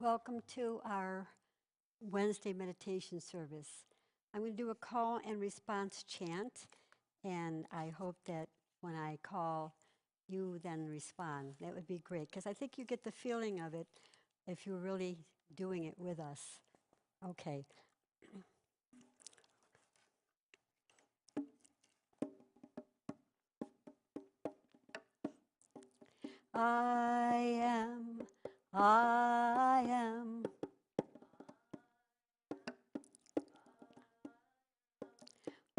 welcome to our Wednesday meditation service. I'm going to do a call and response chant, and I hope that when I call, you then respond. That would be great, because I think you get the feeling of it if you're really doing it with us. Okay. I am.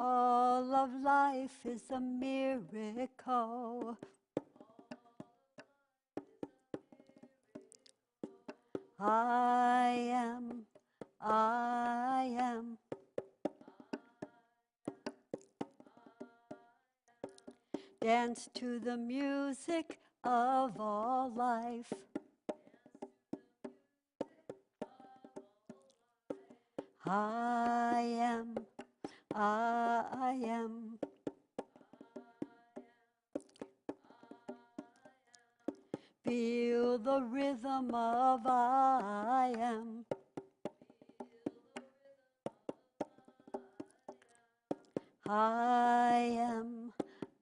All of life is a miracle. I am. Dance to the music of all life. I am. Feel the rhythm of I am.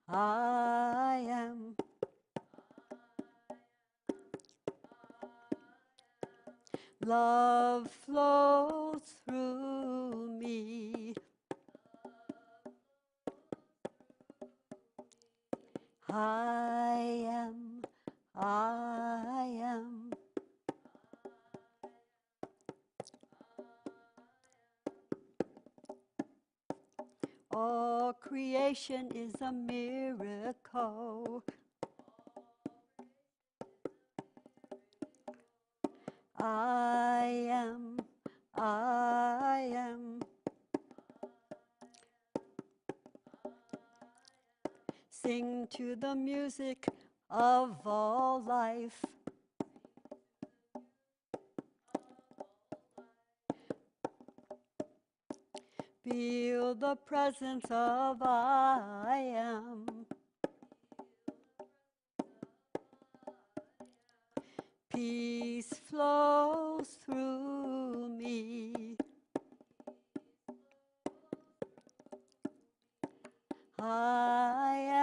I am. Love flows through me. I am. All creation is a miracle. I am. Sing to the music of all life. Feel the presence of I am. Peace flows through me. I am.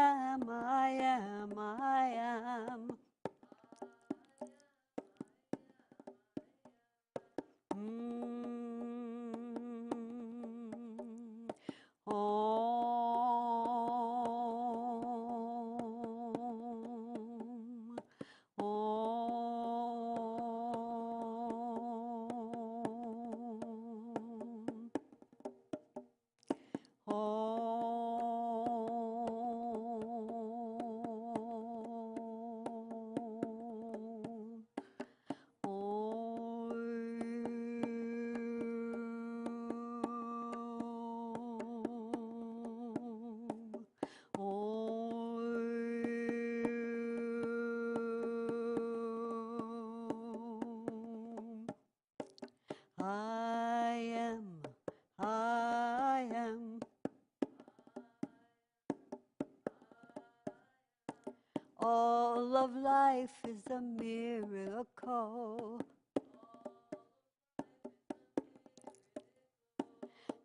All of life is a miracle.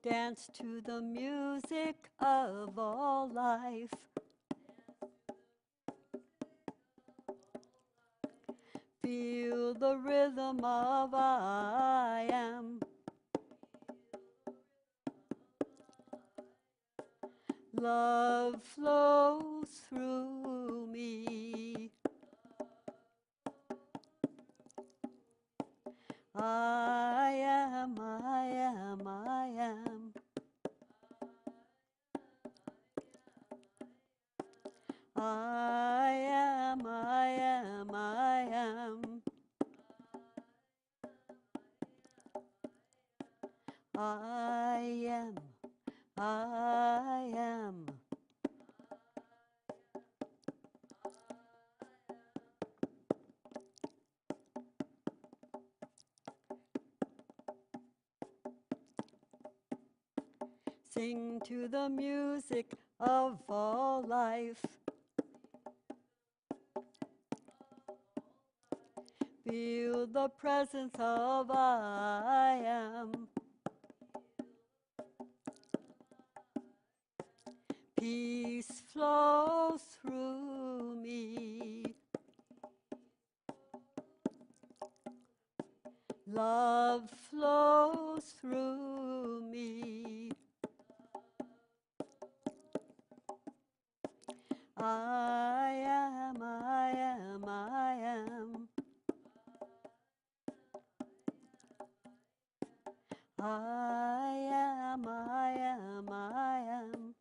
Dance to the music of all life. Feel the rhythm of I am. Love flows through me. I am. Sing to the music of all life. Feel the presence of I am. Peace flows through me. Love flows through me. I am, I am, I am. I am, I am, I am.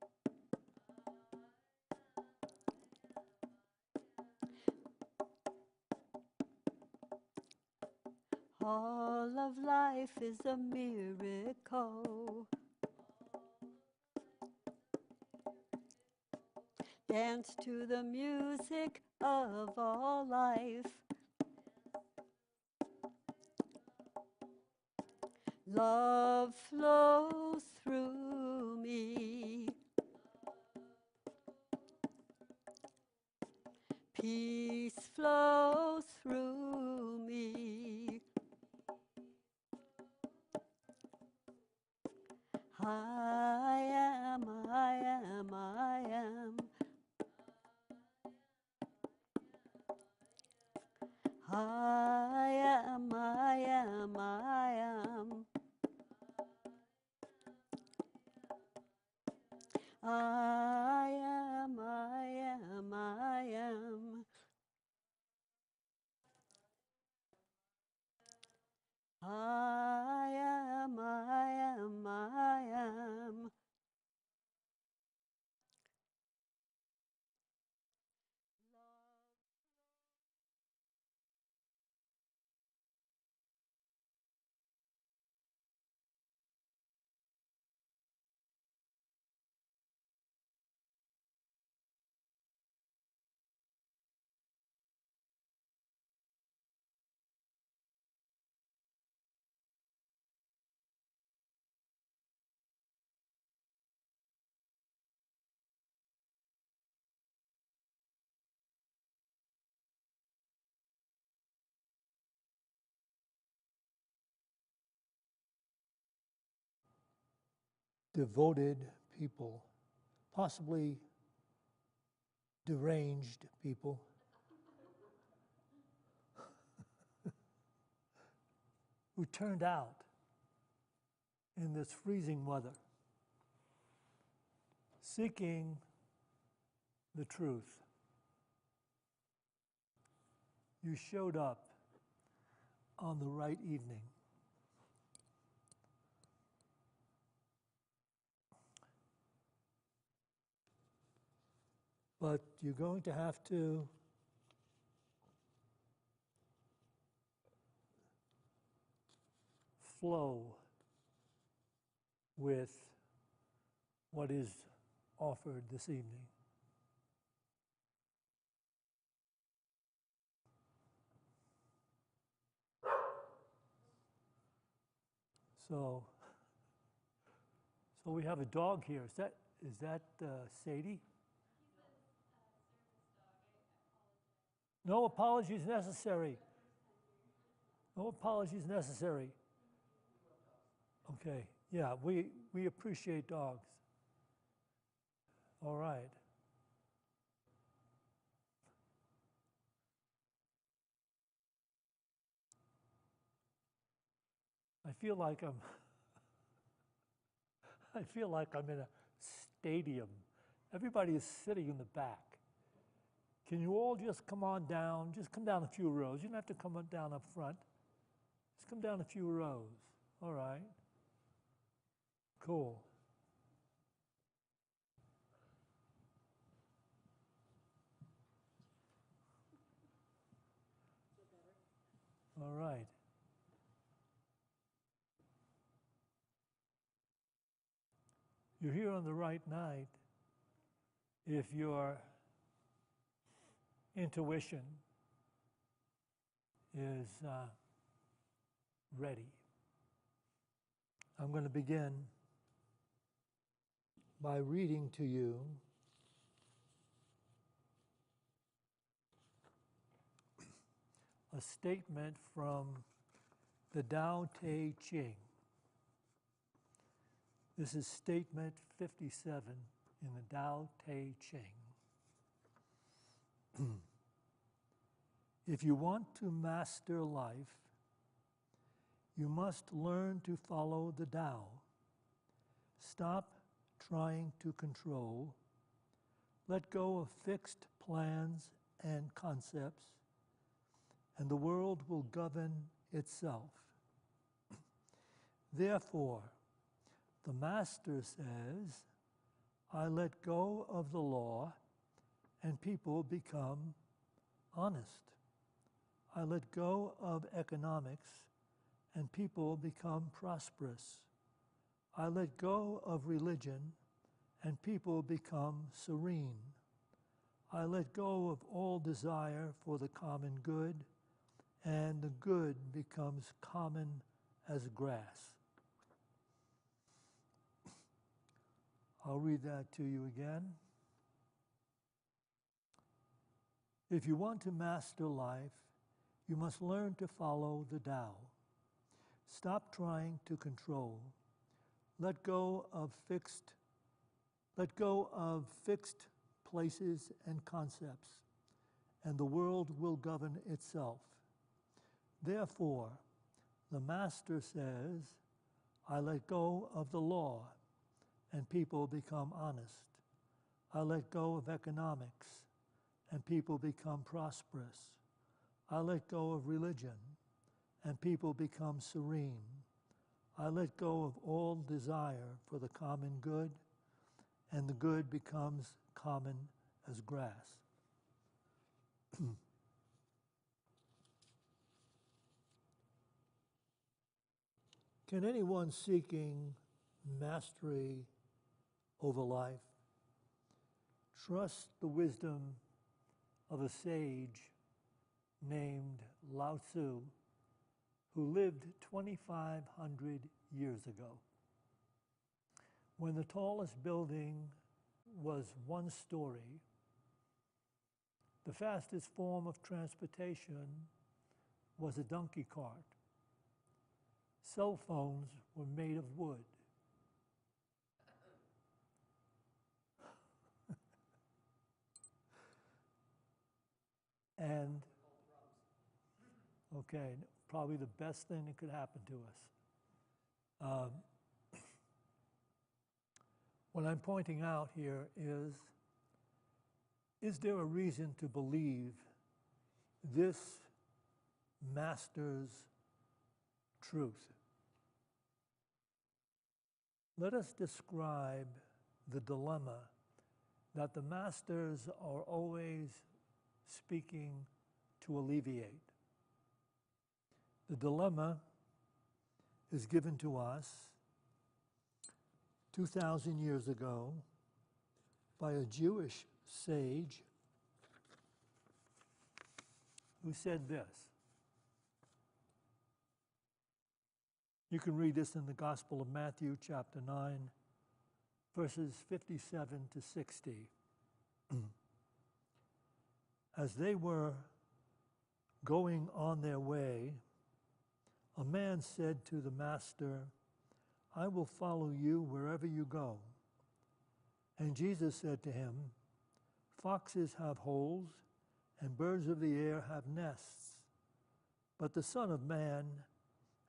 All of life is a miracle. Dance to the music of all life. Love flows through me. Peace flows through me. I am, I am, I am. I am, I am, I am. I am, I am, I am. I am, I am, I am. Devoted people, possibly deranged people, who turned out in this freezing weather, seeking the truth. You showed up on the right evening. But you're going to have to flow with what is offered this evening. So we have a dog here. Is that Sadie? No apologies necessary. No apologies necessary. Okay, yeah, we appreciate dogs. All right. I feel like I'm in a stadium. Everybody is sitting in the back. Can you all just come on down? Just come down a few rows. You don't have to come down up front. Just come down a few rows. All right. Cool. All right. You're here on the right night if your intuition is ready. I'm going to begin by reading to you a a statement from the Tao Te Ching. This is statement 57 in the Tao Te Ching. If you want to master life, you must learn to follow the Tao. Stop trying to control. Let go of fixed plans and concepts, and the world will govern itself. Therefore, the Master says, I let go of the law, and people become honest. I let go of economics, and people become prosperous. I let go of religion, and people become serene. I let go of all desire for the common good, and the good becomes common as grass. I'll read that to you again. If you want to master life, you must learn to follow the Tao. Stop trying to control. Let go of fixed places and concepts, and the world will govern itself. Therefore, the Master says, I let go of the law, and people become honest. I let go of economics, and people become prosperous. I let go of religion, and people become serene. I let go of all desire for the common good, and the good becomes common as grass. Can anyone seeking mastery over life trust the wisdom of a sage named Lao Tzu, who lived 2,500 years ago? When the tallest building was one story, the fastest form of transportation was a donkey cart. Cell phones were made of wood. And, okay, probably the best thing that could happen to us. What I'm pointing out here is there a reason to believe this master's truth? Let us describe the dilemma that the masters are always speaking to alleviate. The dilemma is given to us 2,000 years ago by a Jewish sage who said this. You can read this in the Gospel of Matthew, chapter 9, verses 57 to 60. As they were going on their way, a man said to the master, I will follow you wherever you go. And Jesus said to him, foxes have holes, and birds of the air have nests, but the Son of Man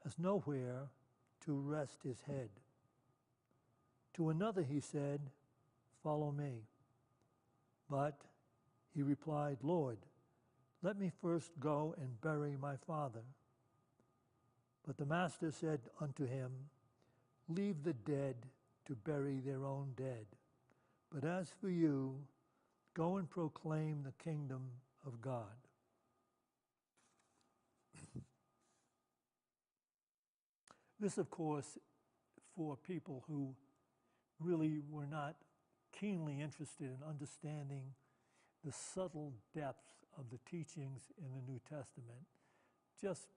has nowhere to rest his head. To another he said, follow me. But he replied, Lord, let me first go and bury my father. But the master said unto him, leave the dead to bury their own dead. But as for you, go and proclaim the kingdom of God. This, of course, for people who really were not keenly interested in understanding the subtle depth of the teachings in the New Testament, just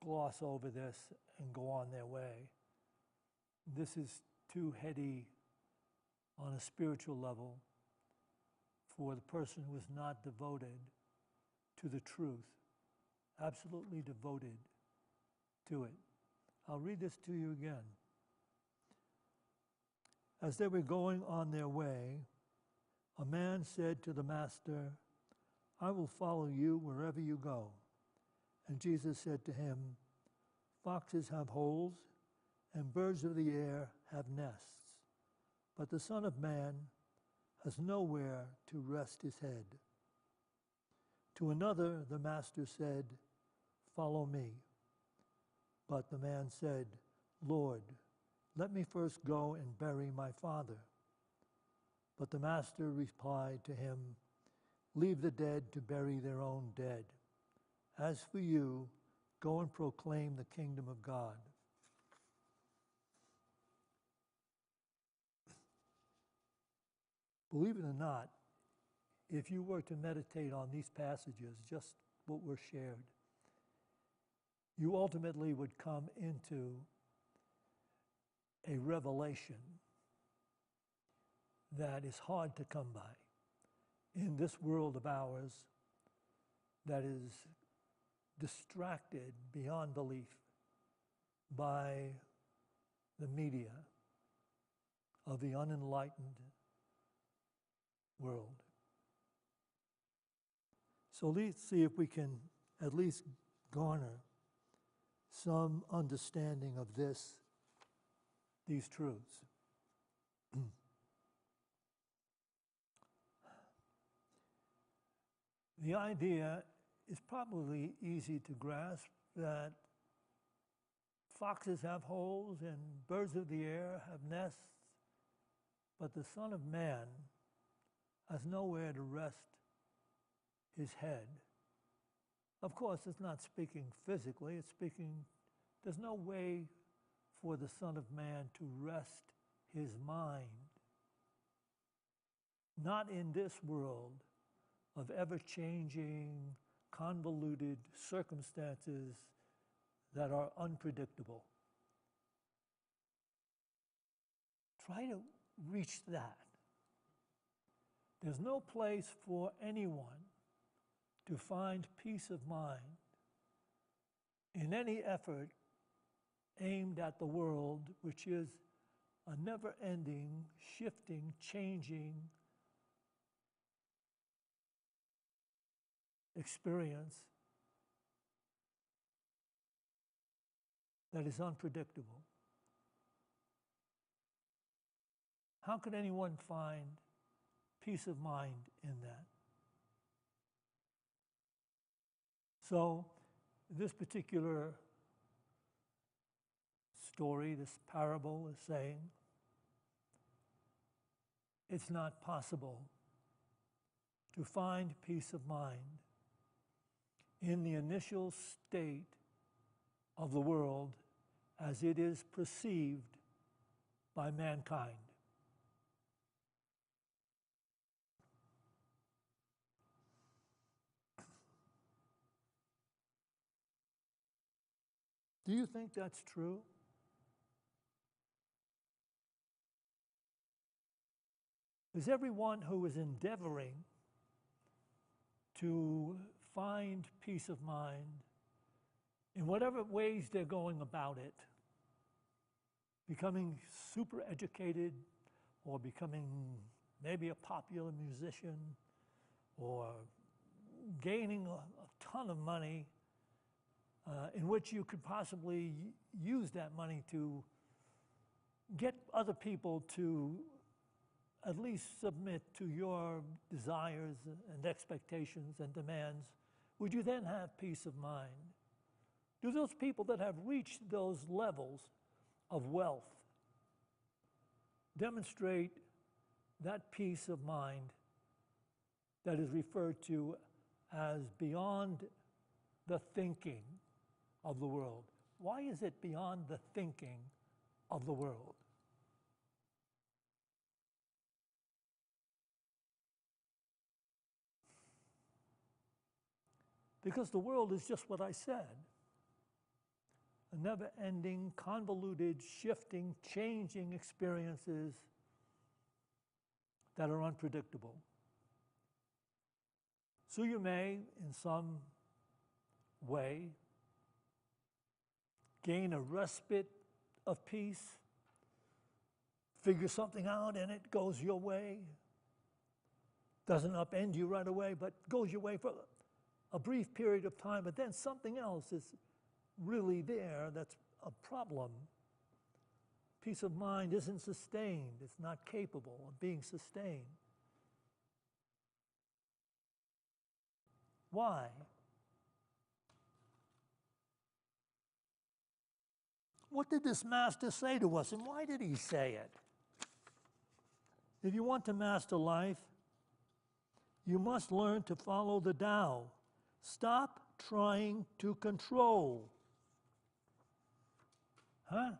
gloss over this and go on their way. This is too heady on a spiritual level for the person who is not devoted to the truth absolutely devoted to it. I'll read this to you again. As they were going on their way, a man said to the master, "I will follow you wherever you go." And Jesus said to him, "Foxes have holes, and birds of the air have nests, but the Son of Man has nowhere to rest his head." To another the master said, "Follow me." But the man said, "Lord, let me first go and bury my father." But the master replied to him, "Leave the dead to bury their own dead. As for you, go and proclaim the kingdom of God." Believe it or not, if you were to meditate on these passages, just what were shared, you ultimately would come into a revelation that is hard to come by in this world of ours that is distracted beyond belief by the media of the unenlightened world. So let's see if we can at least garner some understanding of these truths. The idea is probably easy to grasp that foxes have holes and birds of the air have nests, but the Son of Man has nowhere to rest his head. Of course, it's not speaking physically, it's speaking, there's no way for the Son of Man to rest his mind. Not in this world of ever-changing, convoluted circumstances that are unpredictable. Try to reach that. There's no place for anyone to find peace of mind in any effort aimed at the world, which is a never-ending, shifting, changing experience that is unpredictable. How could anyone find peace of mind in that? So, this particular story, this parable is saying, it's not possible to find peace of mind in the initial state of the world as it is perceived by mankind. Do you think that's true? Is everyone who is endeavoring to find peace of mind in whatever ways they're going about it, becoming super educated or becoming maybe a popular musician or gaining a ton of money in which you could possibly use that money to get other people to at least submit to your desires and expectations and demands, would you then have peace of mind? Do those people that have reached those levels of wealth demonstrate that peace of mind that is referred to as beyond the thinking of the world? Why is it beyond the thinking of the world? Because the world is just what I said. A never-ending, convoluted, shifting, changing experiences that are unpredictable. So you may, in some way, gain a respite of peace, figure something out and it goes your way. Doesn't upend you right away, but goes your way for a brief period of time, but then something else is really there that's a problem. Peace of mind isn't sustained. It's not capable of being sustained. Why? What did this master say to us, and why did he say it? If you want to master life, you must learn to follow the Tao. Stop trying to control. Huh?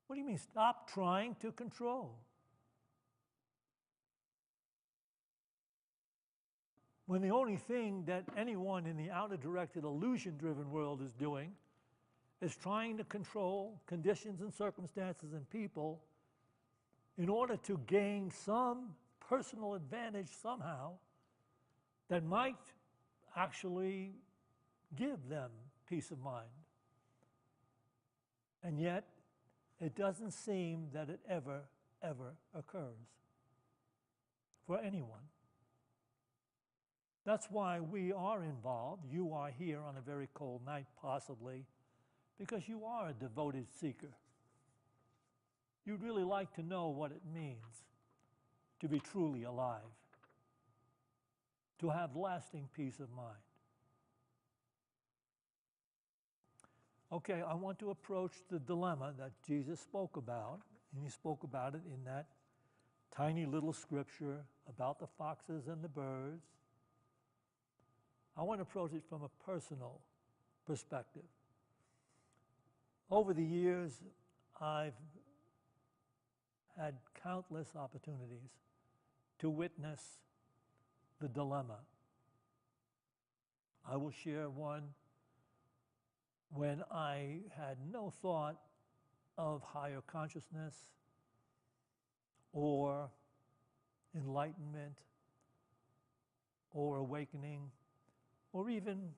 What do you mean, stop trying to control? When the only thing that anyone in the outer-directed, illusion-driven world is doing is trying to control conditions and circumstances and people in order to gain some personal advantage somehow that might actually give them peace of mind. And yet, it doesn't seem that it ever occurs for anyone. That's why we are involved. You are here on a very cold night, possibly, because you are a devoted seeker. You'd really like to know what it means to be truly alive, to have lasting peace of mind. Okay, I want to approach the dilemma that Jesus spoke about, and he spoke about it in that tiny little scripture about the foxes and the birds. I want to approach it from a personal perspective. Over the years, I've had countless opportunities to witness the dilemma. I will share one when I had no thought of higher consciousness or enlightenment or awakening or even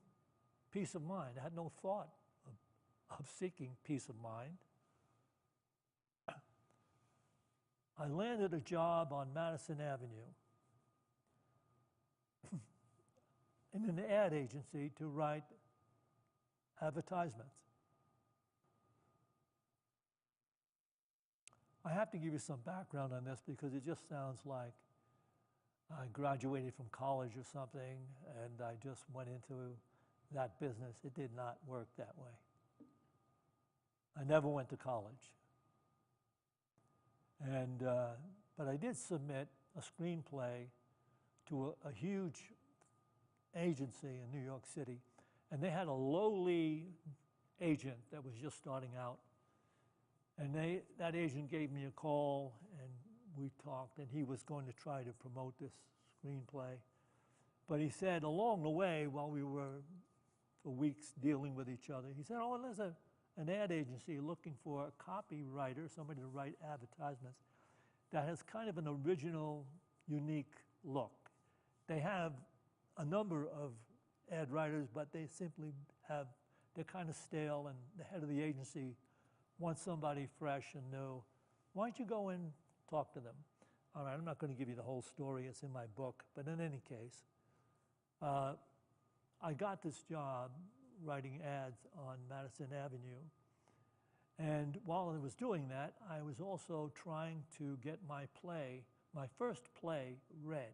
peace of mind. I had no thought of seeking peace of mind. I landed a job on Madison Avenue in an ad agency to write advertisements. I have to give you some background on this because it just sounds like I graduated from college or something and I just went into that business. It did not work that way. I never went to college. But I did submit a screenplay to a huge agency in New York City, and they had a lowly agent that was just starting out. And that agent gave me a call, and we talked, and he was going to try to promote this screenplay. But he said along the way, while we were for weeks dealing with each other, he said, oh, there's an ad agency looking for a copywriter, somebody to write advertisements that has kind of an original, unique look. They have a number of ad writers, but they simply they're kind of stale, and the head of the agency wants somebody fresh and new. Why don't you go and talk to them? All right, I'm not going to give you the whole story. It's in my book. But in any case, I got this job writing ads on Madison Avenue. And while I was doing that, I was also trying to get my first play, read.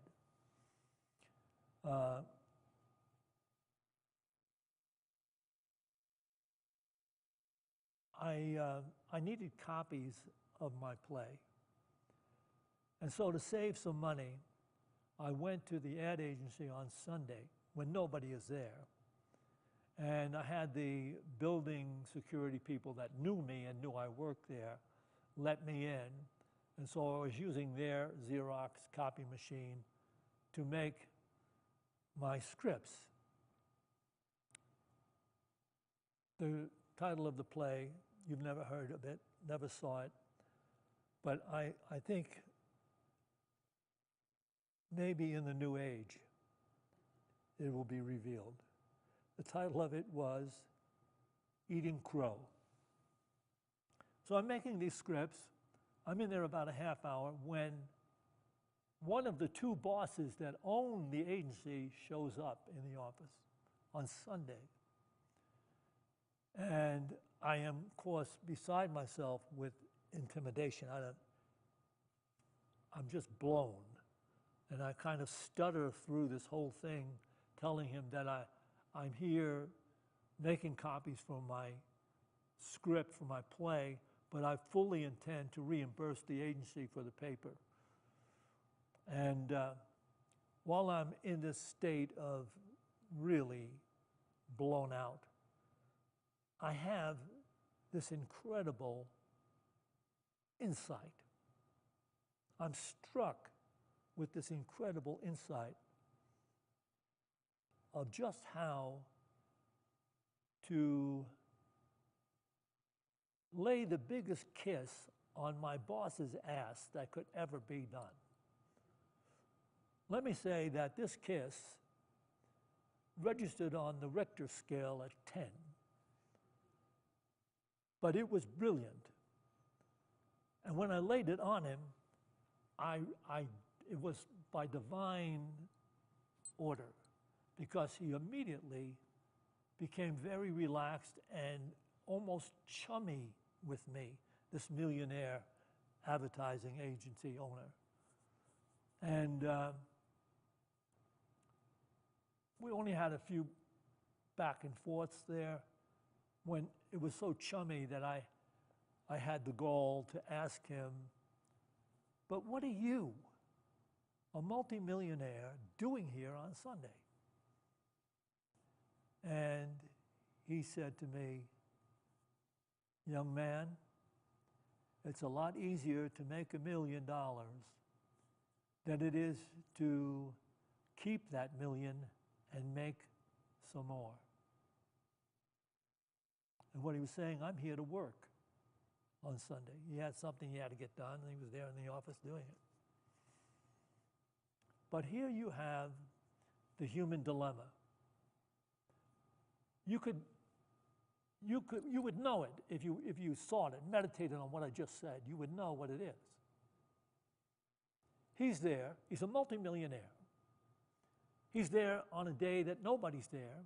I needed copies of my play. And so to save some money, I went to the ad agency on Sunday when nobody is there. And I had the building security people that knew me and knew I worked there let me in. And so I was using their Xerox copy machine to make my scripts. The title of the play, you've never heard of it, never saw it, but I think maybe in the new age it will be revealed. The title of it was Eating Crow. So I'm making these scripts. I'm in there about a half hour when one of the two bosses that own the agency shows up in the office on Sunday. And I am, of course, beside myself with intimidation. I'm just blown. And I kind of stutter through this whole thing, telling him that I'm here making copies for my script, for my play, but I fully intend to reimburse the agency for the paper. And while I'm in this state of really blown out, I have this incredible insight. I'm struck with this incredible insight of just how to lay the biggest kiss on my boss's ass that could ever be done. Let me say that this kiss registered on the Richter scale at 10. But it was brilliant. And when I laid it on him, it was by divine order, because he immediately became very relaxed and almost chummy with me, this millionaire advertising agency owner. And we only had a few back and forths there when it was so chummy that I had the gall to ask him, but what are you, a multimillionaire, doing here on Sunday? And he said to me, young man, it's a lot easier to make $1 million than it is to keep that million and make some more. And what he was saying, I'm here to work on Sunday. He had something he had to get done, and he was there in the office doing it. But here you have the human dilemma. You would know it if you saw it, meditated on what I just said. You would know what it is. He's there. He's a multimillionaire. He's there on a day that nobody's there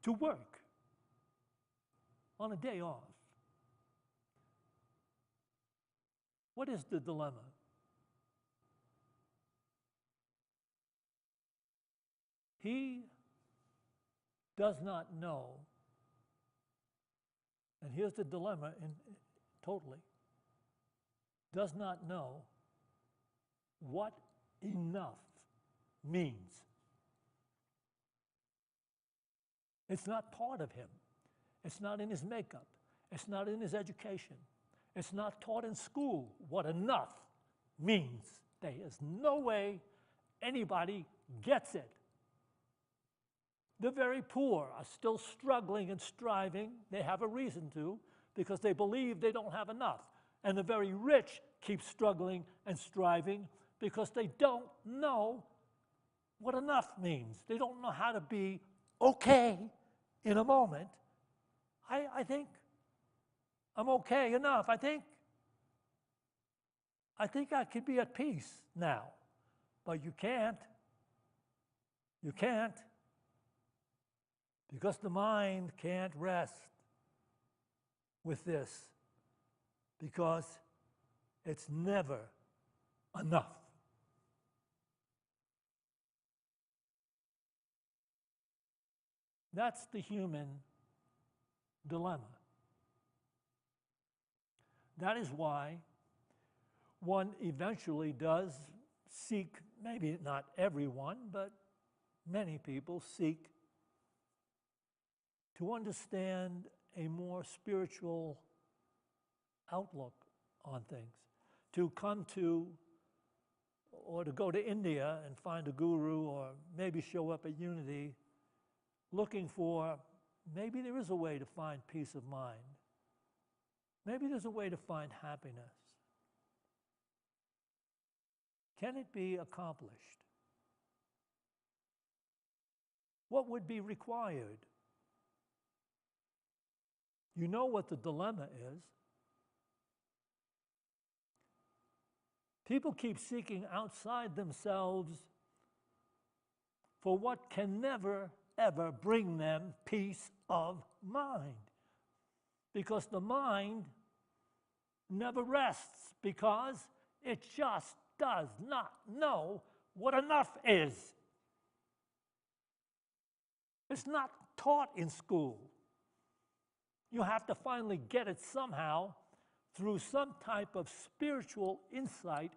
to work, on a day off. What is the dilemma? He does not know, and here's the dilemma totally, does not know what enough means. It's not part of him. It's not in his makeup. It's not in his education. It's not taught in school what enough means. There is no way anybody gets it. The very poor are still struggling and striving. They have a reason to, because they believe they don't have enough. And the very rich keep struggling and striving because they don't know what enough means. They don't know how to be okay in a moment. I think I'm okay enough. I think I could be at peace now. But you can't. You can't. Because the mind can't rest with this. Because it's never enough. That's the human dilemma. That is why one eventually does seek, maybe not everyone, but many people seek to understand a more spiritual outlook on things, to come to, or to go to India and find a guru, or maybe show up at Unity looking for, maybe there is a way to find peace of mind. Maybe there's a way to find happiness. Can it be accomplished? what would be required? You know what the dilemma is. People keep seeking outside themselves for what can never, ever bring them peace of mind. Because the mind never rests, because it just does not know what enough is. It's not taught in school. You have to finally get it somehow through some type of spiritual insight,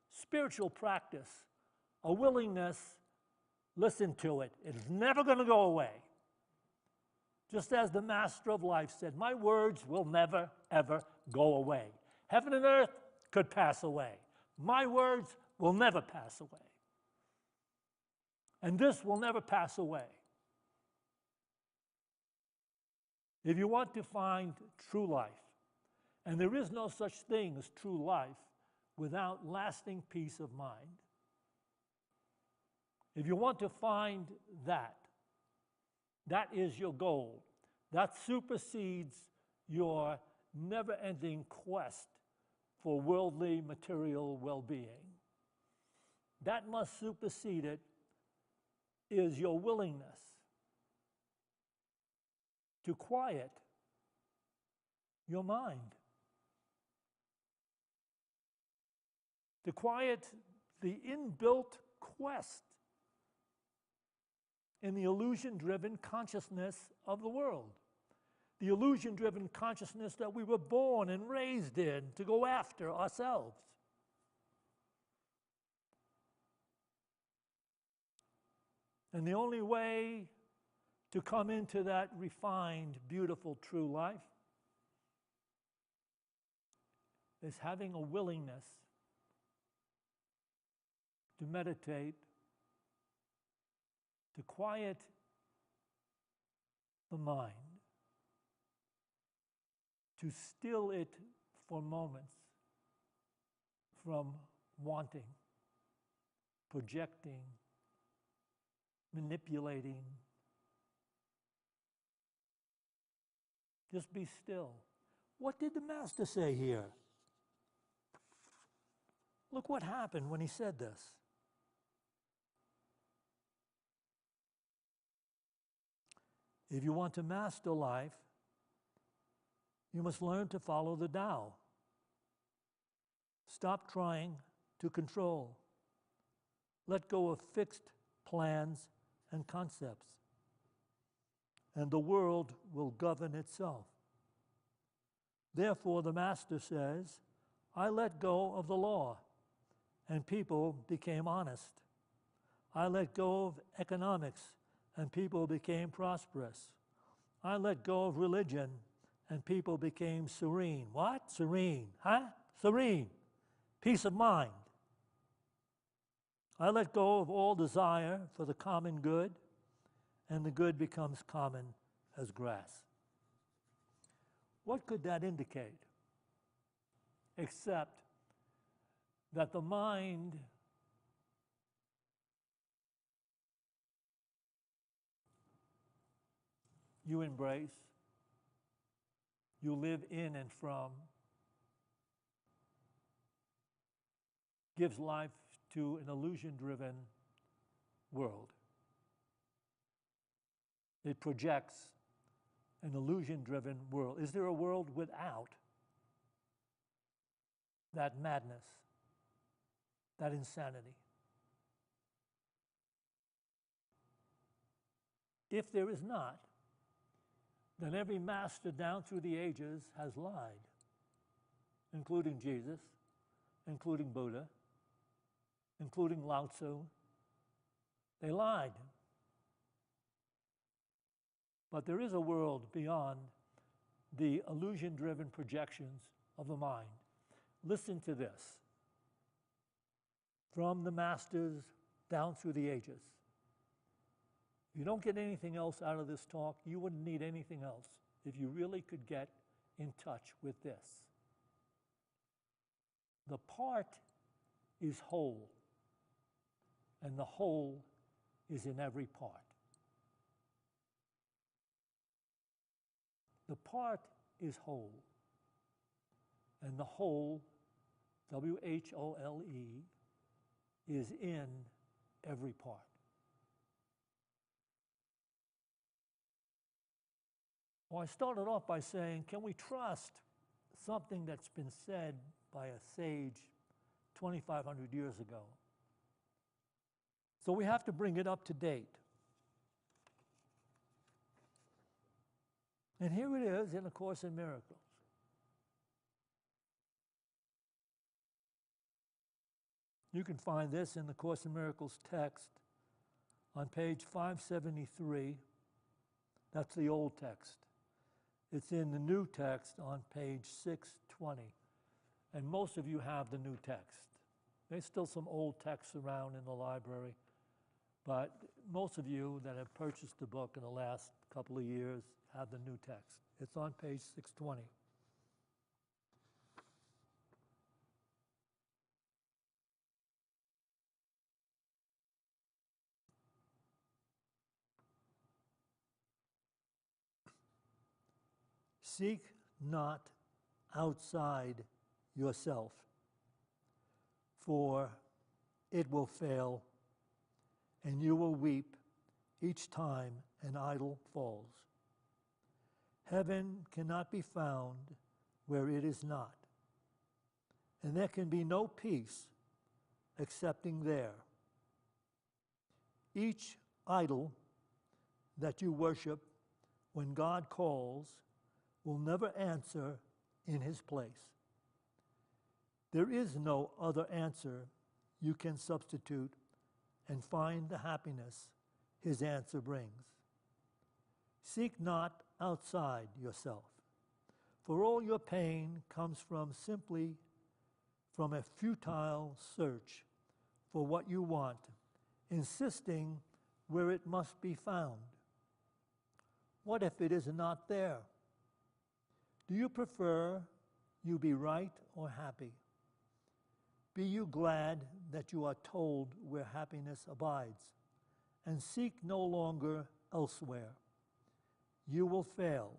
spiritual practice, a willingness. Listen to it. It's never going to go away. Just as the Master of Life said, my words will never, ever go away. Heaven and earth could pass away. My words will never pass away. And this will never pass away. If you want to find true life, and there is no such thing as true life without lasting peace of mind, if you want to find that, that is your goal. That supersedes your never-ending quest for worldly, material well-being. That must supersede it is your willingness to quiet your mind, to quiet the inbuilt quest in the illusion-driven consciousness of the world, the illusion-driven consciousness that we were born and raised in to go after ourselves. And the only way to come into that refined, beautiful, true life is having a willingness to meditate, to quiet the mind, to still it for moments from wanting, projecting, manipulating. Just be still. What did the Master say here? Look what happened when he said this. If you want to master life, you must learn to follow the Tao. Stop trying to control. Let go of fixed plans and concepts, and the world will govern itself. Therefore, the Master says, I let go of the law, and people became honest. I let go of economics, and people became prosperous. I let go of religion, and people became serene. What? Serene. Huh? Serene. Peace of mind. I let go of all desire for the common good, and the good becomes common as grass. What could that indicate? Except that the mind you embrace, you live in and from, gives life to an illusion-driven world. It projects an illusion-driven world. Is there a world without that madness, that insanity? If there is not, then every master down through the ages has lied, including Jesus, including Buddha, including Lao Tzu. They lied. But there is a world beyond the illusion-driven projections of the mind. Listen to this. From the masters down through the ages. If you don't get anything else out of this talk, you wouldn't need anything else if you really could get in touch with this. The part is whole, and the whole is in every part. The part is whole. And the whole, W-H-O-L-E, is in every part. Well, I started off by saying, can we trust something that's been said by a sage 2,500 years ago? So we have to bring it up to date. And here it is in A Course in Miracles. You can find this in the Course in Miracles text on page 573. That's the old text. It's in the new text on page 620. And most of you have the new text. There's still some old texts around in the library, but most of you that have purchased the book in the last couple of years have the new text. It's on page 620. Seek not outside yourself, for it will fail, and you will weep each time an idol falls. Heaven cannot be found where it is not, and there can be no peace excepting there. Each idol that you worship when God calls will never answer in his place. There is no other answer you can substitute and find the happiness his answer brings. Seek not outside yourself, for all your pain comes simply from a futile search for what you want, insisting where it must be found. What if it is not there? Do you prefer you be right or happy? Be you glad that you are told where happiness abides, and seek no longer elsewhere. You will fail,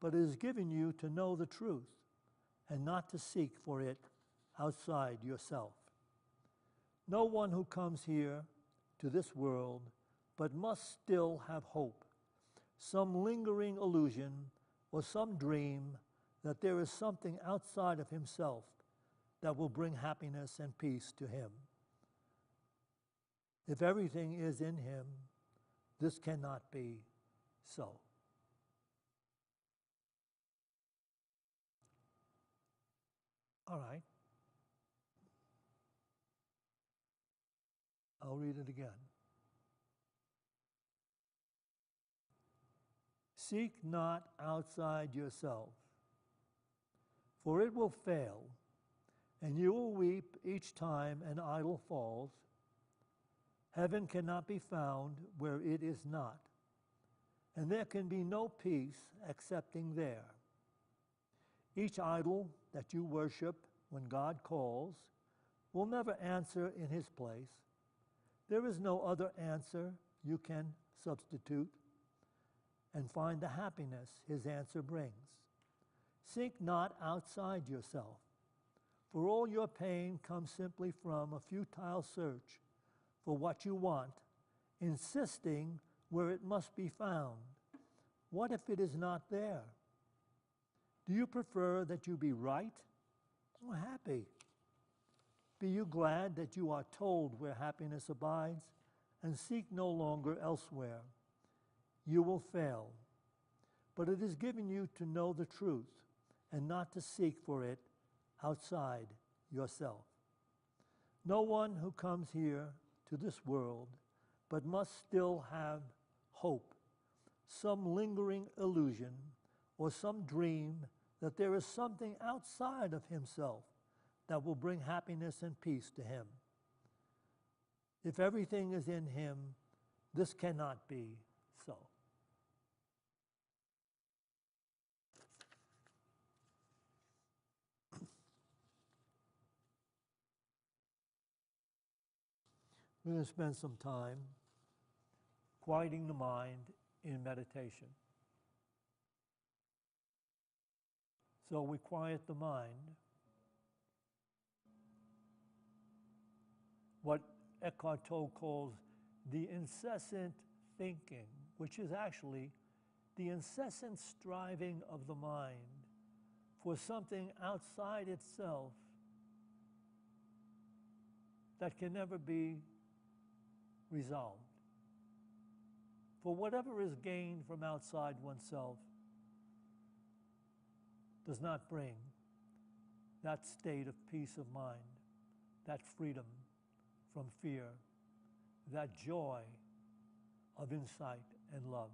but it is given you to know the truth and not to seek for it outside yourself. No one who comes here to this world but must still have hope, some lingering illusion or some dream that there is something outside of himself that will bring happiness and peace to him. If everything is in him, this cannot be so. All right. I'll read it again. Seek not outside yourself, for it will fail, and you will weep each time an idol falls. Heaven cannot be found where it is not, and there can be no peace excepting there. Each idol that you worship when God calls will never answer in his place. There is no other answer you can substitute and find the happiness his answer brings. Seek not outside yourself, for all your pain comes simply from a futile search for what you want, insisting where it must be found. What if it is not there? Do you prefer that you be right or happy? Be you glad that you are told where happiness abides, and seek no longer elsewhere. You will fail, but it is given you to know the truth and not to seek for it outside yourself. No one who comes here to this world but must still have hope, some lingering illusion or some dream that there is something outside of himself that will bring happiness and peace to him. If everything is in him, this cannot be so. We're going to spend some time quieting the mind in meditation. So we quiet the mind. What Eckhart Tolle calls the incessant thinking, which is actually the incessant striving of the mind for something outside itself that can never be resolved. For whatever is gained from outside oneself does not bring that state of peace of mind, that freedom from fear, that joy of insight and love.